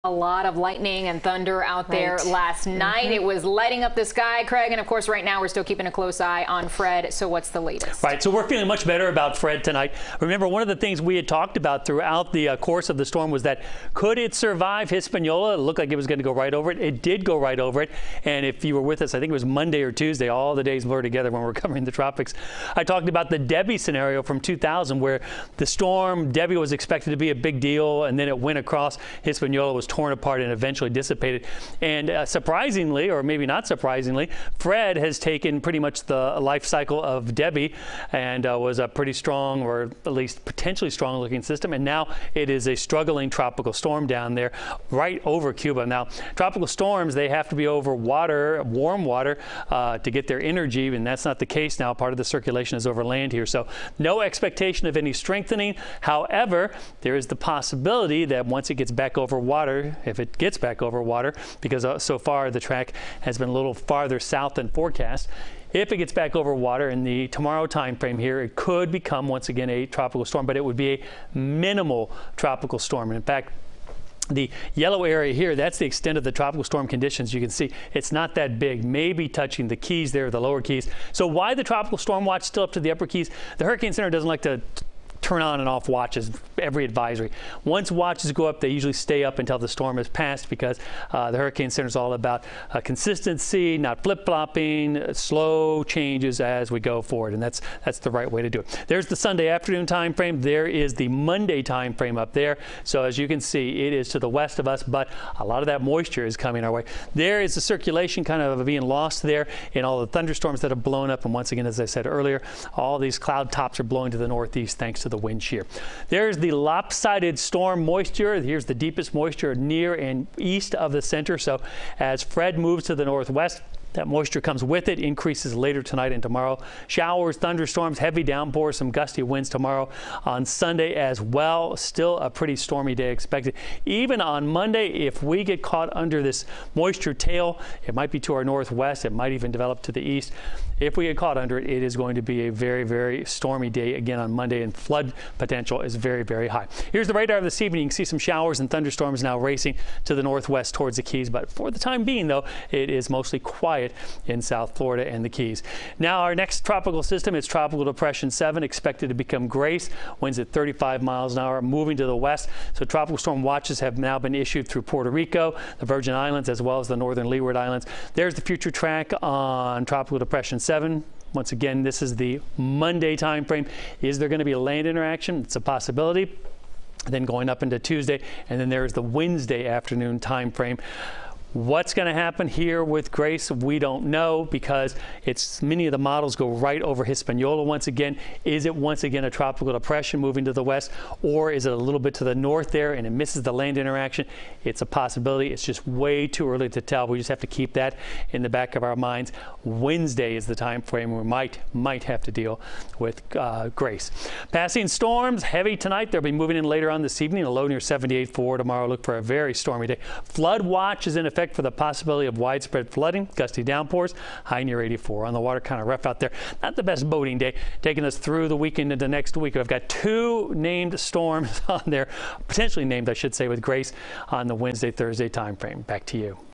A lot of lightning and thunder out there last night. It was lighting up the sky, Craig, and of course right now we're still keeping a close eye on Fred. So what's the latest? Right, so we're feeling much better about Fred tonight. Remember, one of the things we had talked about throughout the course of the storm was that could it survive Hispaniola? It looked like it was going to go right over it. It did go right over it, and if you were with us, I think it was Monday or Tuesday, all the days blur together when we're covering the tropics. I talked about the Debbie scenario from 2000 where the storm, Debbie was expected to be a big deal, and then it went across. Hispaniola was torn apart and eventually dissipated. And surprisingly, or maybe not surprisingly, Fred has taken pretty much the life cycle of Debbie and was a pretty strong, or at least potentially strong looking system. And now it is a struggling tropical storm down there right over Cuba. Now, tropical storms, they have to be over water, warm water, to get their energy. And that's not the case now. Part of the circulation is over land here. So no expectation of any strengthening. However, there is the possibility that once it gets back over water, if it gets back over water, because so far the track has been a little farther south than forecast. If it gets back over water in the tomorrow time frame here, it could become once again a tropical storm, but it would be a minimal tropical storm. And in fact, the yellow area here, that's the extent of the tropical storm conditions. You can see it's not that big, maybe touching the Keys there, the lower Keys. So why the tropical storm watch still up to the upper Keys? The Hurricane Center doesn't like to turn on and off watches, every advisory. Once watches go up, they usually stay up until the storm has passed, because the Hurricane Center is all about consistency, not flip-flopping, slow changes as we go forward, and that's the right way to do it. There's the Sunday afternoon time frame. There is the Monday time frame up there. So as you can see, it is to the west of us, but a lot of that moisture is coming our way. There is the circulation kind of being lost there in all the thunderstorms that have blown up, and once again, as I said earlier, all these cloud tops are blowing to the northeast thanks to the wind shear. There's the lopsided storm moisture. Here's the deepest moisture near and east of the center. So as Fred moves to the northwest, that moisture comes with it, increases later tonight and tomorrow. Showers, thunderstorms, heavy downpours, some gusty winds tomorrow. On Sunday as well, still a pretty stormy day expected. Even on Monday, if we get caught under this moisture tail, it might be to our northwest, it might even develop to the east. If we get caught under it, it is going to be a very, very stormy day again on Monday, and flood potential is very, very high. Here's the radar of this evening. You can see some showers and thunderstorms now racing to the northwest towards the Keys, but for the time being, though, it is mostly quiet in South Florida and the Keys. Now our next tropical system is Tropical Depression 7, expected to become Grace. Winds at 35 miles an hour, moving to the west. So tropical storm watches have now been issued through Puerto Rico, the Virgin Islands, as well as the northern Leeward Islands. There's the future track on Tropical Depression 7. Once again, this is the Monday time frame. Is there going to be a land interaction? It's a possibility. Then going up into Tuesday, and then there's the Wednesday afternoon time frame. What's going to happen here with Grace, we don't know, because many of the models go right over Hispaniola once again. Is it once again a tropical depression moving to the west, or is it a little bit to the north there and it misses the land interaction? It's a possibility. It's just way too early to tell. We just have to keep that in the back of our minds. Wednesday is the time frame we might have to deal with Grace. Passing storms, heavy tonight. They'll be moving in later on this evening. A low near 78.4 tomorrow. Look for a very stormy day. Flood watch is in effect for the possibility of widespread flooding, gusty downpours, high near 84. On the water, kind of rough out there. Not the best boating day, taking us through the weekend into next week. I've got two named storms on there, potentially named, I should say, with Grace on the Wednesday, Thursday time frame. Back to you.